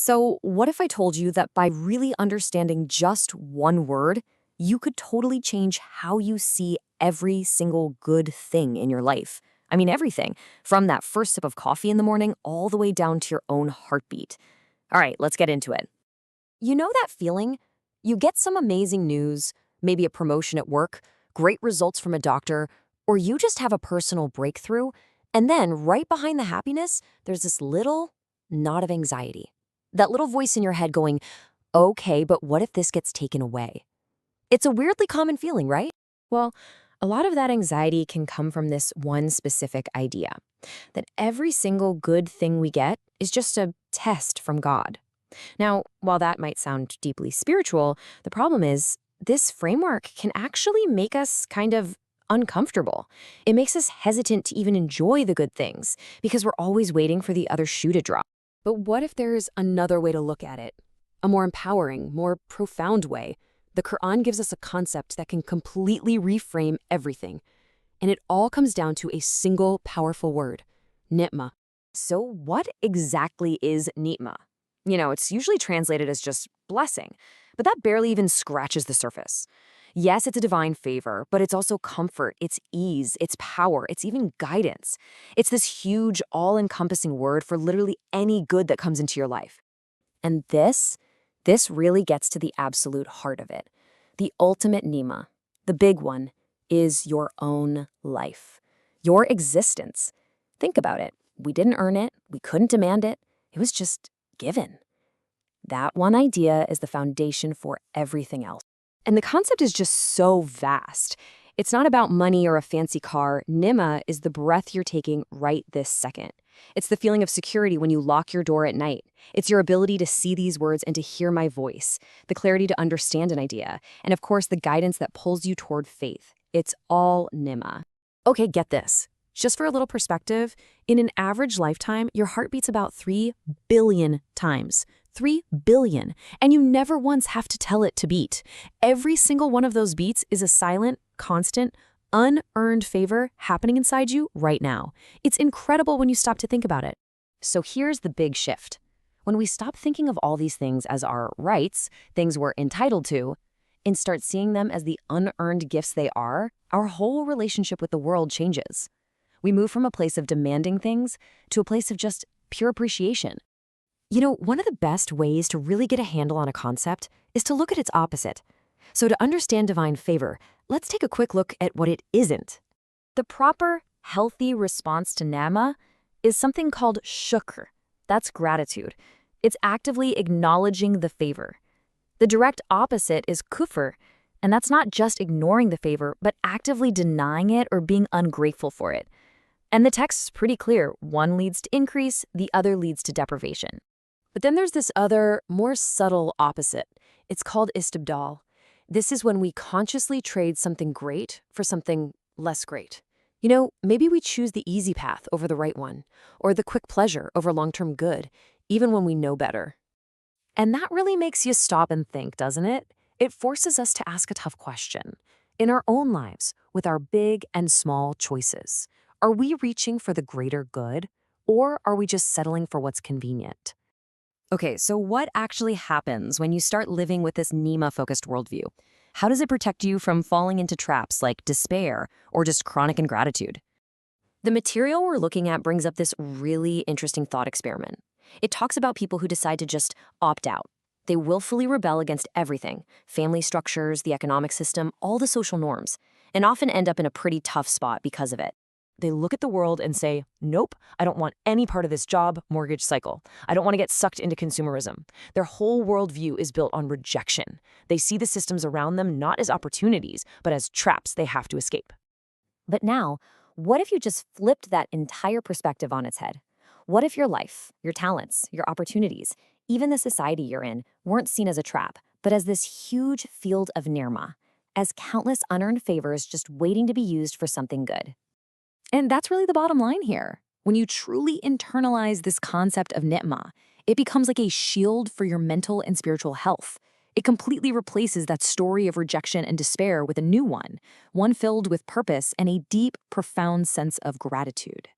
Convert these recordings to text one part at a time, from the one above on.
So, what if I told you that by really understanding just one word, you could totally change how you see every single good thing in your life? I mean, everything, from that first sip of coffee in the morning all the way down to your own heartbeat. All right, let's get into it. You know that feeling? You get some amazing news, maybe a promotion at work, great results from a doctor, or you just have a personal breakthrough, and then right behind the happiness, there's this little knot of anxiety. That little voice in your head going, okay, but what if this gets taken away? It's a weirdly common feeling, right? Well, a lot of that anxiety can come from this one specific idea that every single good thing we get is just a test from God. Now, while that might sound deeply spiritual, the problem is this framework can actually make us kind of uncomfortable. It makes us hesitant to even enjoy the good things because we're always waiting for the other shoe to drop. But what if there's another way to look at it? A more empowering, more profound way. The Quran gives us a concept that can completely reframe everything. And it all comes down to a single powerful word, ni'mah. So what exactly is ni'mah? It's usually translated as just blessing, but that barely even scratches the surface. Yes, it's a divine favor, but it's also comfort, it's ease, it's power, it's even guidance. It's this huge, all-encompassing word for literally any good that comes into your life. And this really gets to the absolute heart of it. The ultimate ni'mah, the big one, is your own life, your existence. Think about it. We didn't earn it, we couldn't demand it, it was just given. That one idea is the foundation for everything else. And the concept is just so vast. It's not about money or a fancy car. Ni'mah is the breath you're taking right this second. It's the feeling of security when you lock your door at night. It's your ability to see these words and to hear my voice, the clarity to understand an idea, and of course the guidance that pulls you toward faith. It's all ni'mah. Okay, get this. Just for a little perspective, in an average lifetime, your heart beats about 3 billion times. 3 billion. And you never once have to tell it to beat. Every single one of those beats is a silent, constant, unearned favor happening inside you right now. It's incredible when you stop to think about it. So here's the big shift. When we stop thinking of all these things as our rights, things we're entitled to, and start seeing them as the unearned gifts they are, our whole relationship with the world changes. We move from a place of demanding things to a place of just pure appreciation. One of the best ways to really get a handle on a concept is to look at its opposite. So to understand divine favor, let's take a quick look at what it isn't. The proper, healthy response to ni'mah is something called shukr. That's gratitude. It's actively acknowledging the favor. The direct opposite is kufr, and that's not just ignoring the favor, but actively denying it or being ungrateful for it. And the text is pretty clear. One leads to increase, the other leads to deprivation. But then there's this other, more subtle opposite. It's called istibdal. This is when we consciously trade something great for something less great. Maybe we choose the easy path over the right one, or the quick pleasure over long-term good, even when we know better. And that really makes you stop and think, doesn't it? It forces us to ask a tough question. In our own lives, with our big and small choices, are we reaching for the greater good, or are we just settling for what's convenient? Okay, so what actually happens when you start living with this ni'mah-focused worldview? How does it protect you from falling into traps like despair or just chronic ingratitude? The material we're looking at brings up this really interesting thought experiment. It talks about people who decide to just opt out. They willfully rebel against everything, family structures, the economic system, all the social norms, and often end up in a pretty tough spot because of it. They look at the world and say, nope, I don't want any part of this job mortgage cycle. I don't want to get sucked into consumerism. Their whole worldview is built on rejection. They see the systems around them not as opportunities, but as traps they have to escape. But now, what if you just flipped that entire perspective on its head? What if your life, your talents, your opportunities, even the society you're in, weren't seen as a trap, but as this huge field of nirma, as countless unearned favors just waiting to be used for something good? And that's really the bottom line here. When you truly internalize this concept of ni'mah, it becomes like a shield for your mental and spiritual health. It completely replaces that story of rejection and despair with a new one filled with purpose and a deep, profound sense of gratitude.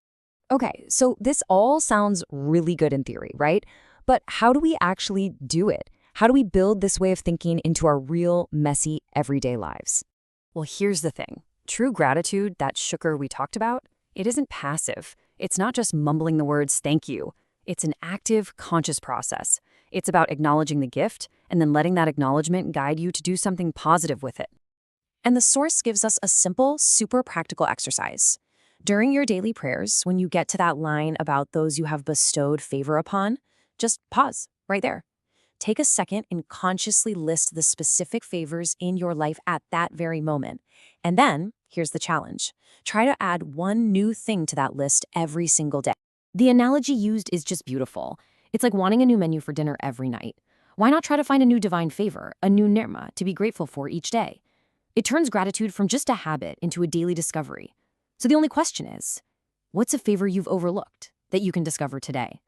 Okay, so this all sounds really good in theory, right? But how do we actually do it? How do we build this way of thinking into our real, messy, everyday lives? Well, here's the thing. True gratitude, that shukr we talked about, it isn't passive. It's not just mumbling the words thank you. It's an active, conscious process. It's about acknowledging the gift and then letting that acknowledgement guide you to do something positive with it. And the source gives us a simple, super practical exercise. During your daily prayers, when you get to that line about those you have bestowed favor upon, just pause right there. Take a second and consciously list the specific favors in your life at that very moment. And then, here's the challenge. Try to add one new thing to that list every single day. The analogy used is just beautiful. It's like wanting a new menu for dinner every night. Why not try to find a new divine favor, a new nirma, to be grateful for each day? It turns gratitude from just a habit into a daily discovery. So the only question is, what's a favor you've overlooked that you can discover today?